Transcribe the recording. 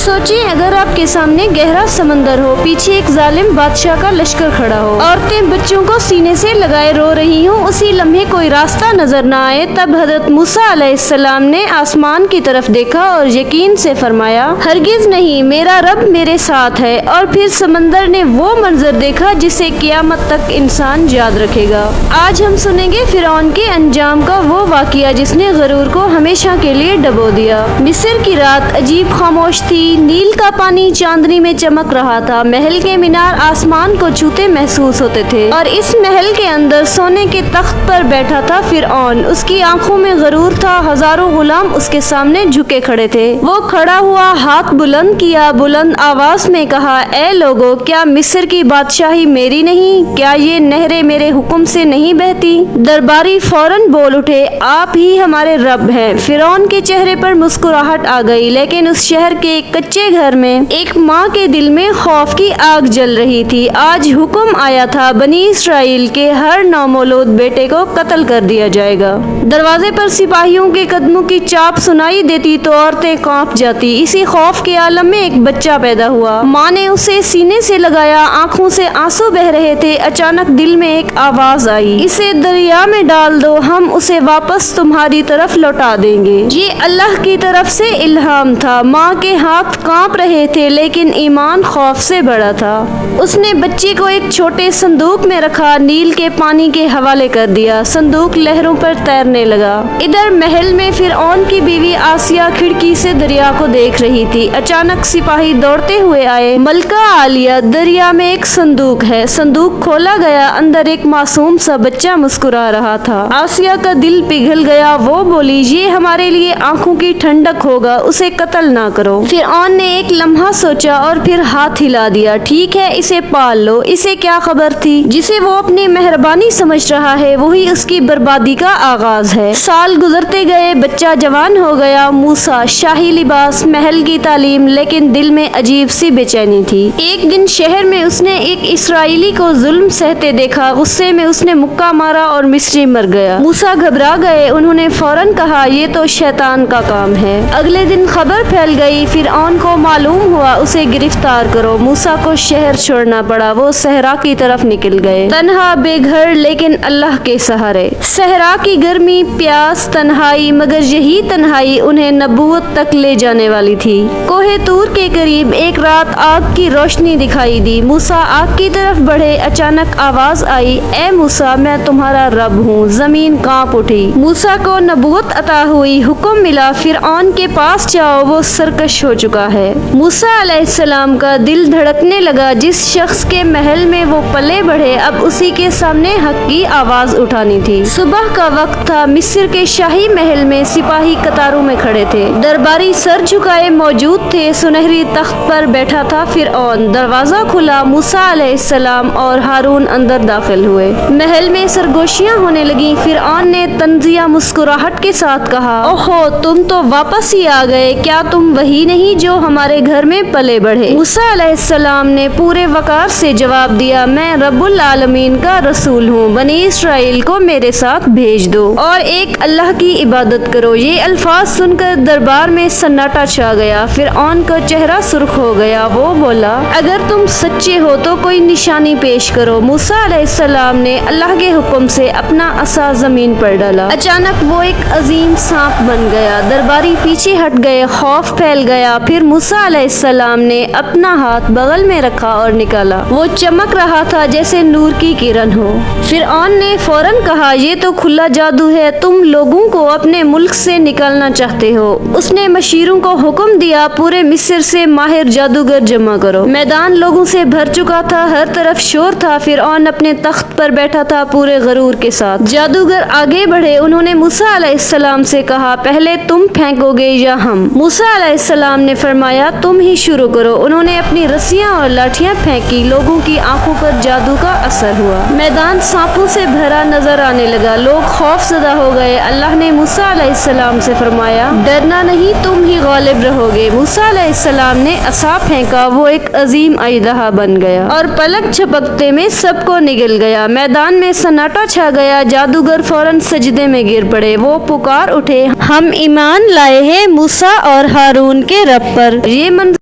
सोचिए अगर आपके सामने गहरा समंदर हो, पीछे एक जालिम बादशाह का लश्कर खड़ा हो, औरतें बच्चों को सीने से लगाए रो रही हों, उसी लम्हे कोई रास्ता नजर न आए, तब हजरत मूसा अलैहिस्सलाम ने आसमान की तरफ देखा और यकीन से फरमाया, हरगिज नहीं, मेरा रब मेरे साथ है। और फिर समंदर ने वो मंजर देखा जिसे क़यामत तक इंसान याद रखेगा। आज हम सुनेंगे फिरौन के अंजाम का वो वाक़या जिसने गरूर को हमेशा के लिए डबो दिया। मिस्र की रात अजीब खामोश थी, नील का पानी चांदनी में चमक रहा था, महल के मीनार आसमान को छूते महसूस होते थे और इस महल के अंदर सोने के तख्त पर बैठा था फिरौन। उसकी आंखों में गरूर था, हजारों गुलाम उसके सामने झुके खड़े थे। वो खड़ा हुआ, हाथ बुलंद किया, बुलंद आवाज में कहा, ए लोगो, क्या मिस्र की बादशाही मेरी नहीं? क्या ये नहरें मेरे हुक्म से नहीं बहती? दरबारी फौरन बोल उठे, आप ही हमारे रब हैं। फिरौन के चेहरे पर मुस्कुराहट आ गई, लेकिन उस शहर के कच्चे घर में एक माँ के दिल में खौफ की आग जल रही थी। आज हुक्म आया था, बनी इसराइल के हर नौमौलूद बेटे को कत्ल कर दिया जाएगा। दरवाजे पर सिपाहियों के कदमों की चाप सुनाई देती तो औरतें कांप जाती। इसी खौफ के आलम में एक बच्चा पैदा हुआ। माँ ने उसे सीने से लगाया, आंखों से आंसू बह रहे थे। अचानक दिल में एक आवाज आई, इसे दरिया में डाल दो, हम उसे वापस तुम्हारी तरफ लौटा देंगे। ये अल्लाह की तरफ से इल्हाम था। माँ के हाथ कांप रहे थे, लेकिन ईमान खौफ से बड़ा था। उसने बच्चे को एक छोटे संदूक में रखा, नील के पानी के हवाले कर दिया। संदूक लहरों पर तैरने लगा। इधर महल में फिरौन की बीवी आसिया खिड़की से दरिया को देख रही थी। अचानक सिपाही दौड़ते हुए आए, मलका आलिया, दरिया में एक संदूक है। संदूक खोला गया, अंदर एक मासूम सा बच्चा मुस्कुरा रहा था। आसिया का दिल पिघल गया। वो बोली, ये हमारे लिए आंखों की ठंडक होगा, उसे कत्ल ना करो। फिरौन ने एक लम्हा सोचा और फिर हाथ हिला दिया, ठीक है, इसे पाल लो। इसे क्या खबर थी, जिसे वो अपनी मेहरबानी समझ रहा है वही उसकी बर्बादी का आगाज है। साल गुजरते गए, बच्चा जवान हो गया। मूसा, शाही लिबास, महल की तालीम, लेकिन दिल में अजीब सी बेचैनी थी। एक दिन शहर में उसने एक इसराइली को जुल्म सहते देखा। गुस्से में उसने मुक्का मारा और मिस्री मर गया। मूसा घबरा गए। उन्होंने फौरन कहा, ये तो शैतान का काम है। अगले दिन खबर फैल गई, फिरौन को मालूम हुआ, उसे गिरफ्तार करो। मूसा को शहर छोड़ना पड़ा। वो सहरा की तरफ निकल गए, तन्हा, बेघर, लेकिन अल्लाह के सहारे। सहरा की गर्मी, प्यास, तन्हाई, मगर यही तन्हाई उन्हें नबूवत तक ले जाने वाली थी। कोहे तूर के करीब एक रात आग की रोशनी दिखाई दी। मूसा आग की तरफ बढ़े। अचानक आवाज आई, ए मूसा, मैं तुम्हारा रब हूँ। जमीन कांप उठी। मूसा को नबूवत अता हुई। हुक्म मिला, फिरौन के पास जाओ, वो सरकश हो चुका है। मूसा अलैहिस्सलाम का दिल धड़कने लगा। जिस शख्स के महल में वो पले बढ़े, अब उसी के सामने हक की आवाज उठानी थी। सुबह का वक्त था। मिस्र के शाही महल में सिपाही कतारों में खड़े थे। दरबारी सर झुकाए मौजूद थे। सुनहरी तख्त पर बैठा था फिरौन। दरवाजा खुला। मूसा अलैहिस्सलाम और हारून अंदर दाखिल हुए। महल में सरगोशियां होने लगी। फिरौन ने तंजिया मुस्कुराहट के साथ कहा, ओहो, तुम तो वापस ही आ गए। क्या तुम वही नहीं जो हमारे घर में पले बढ़े? मूसा अलैहिस्सलाम ने पूरे वकार से जवाब दिया, मैं रब्बुल आलमीन का रसूल हूँ। बनी इसराइल को मेरे साथ भेज दो और एक अल्लाह की इबादत करो। ये अल्फाज सुनकर दरबार में सन्नाटा छा गया। फिरौन का चेहरा सुर्ख हो गया। वो बोला, अगर तुम सच्चे हो तो कोई निशानी पेश करो। मूसा अलैहिस्सलाम ने अल्लाह के हुक्म से अपना असा जमीन पर डाला। अचानक वो एक अजीम सांप बन गया। दरबारी पीछे हट गए, खौफ फैल गया। फिर मूसा अलैहिस्सलाम ने अपना हाथ बगल में रखा और निकाला। वो चमक रहा था जैसे नूर की किरण हो। फिरौन ने फौरन कहा, ये तो खुला जादू है, तुम लोगों को अपने मुल्क से निकालना चाहते हो। उसने मशीरों को हुक्म दिया, पूरे मिस्र से माहिर जादूगर जमा करो। मैदान लोगों से भर चुका था, हर तरफ शोर था। फिरौन अपने तख्त पर बैठा था पूरे गरूर के साथ। जादूगर आगे बढ़े। उन्होंने मूसा अलैहिस्सलाम से कहा, पहले तुम फेंकोगे या हम? मूसा अलैहिस्सलाम ने फरमाया, तुम ही शुरू करो। उन्होंने अपनी रस्सियां और लाठियां फेंकी। लोगों की आंखों पर जादू का असर हुआ। मैदान सांपों से भरा नजर आने लगा। लोग खौफजदा हो गए। अल्लाह ने मूसा अलैहिस्सलाम से फरमाया, डरना नहीं, तुम ही गालिब रहोगे। मूसा अलैहिस्सलाम ने असा फेंका। वो एक अजीम अजदहा बन गया और पलक झपकते में सबको निगल गया। मैदान में सन्नाटा छा गया। जादूगर फौरन सजदे में गिर पड़े। वो पुकार उठे, हम ईमान लाए हैं मूसा और हारून के रब पर। ये मंजर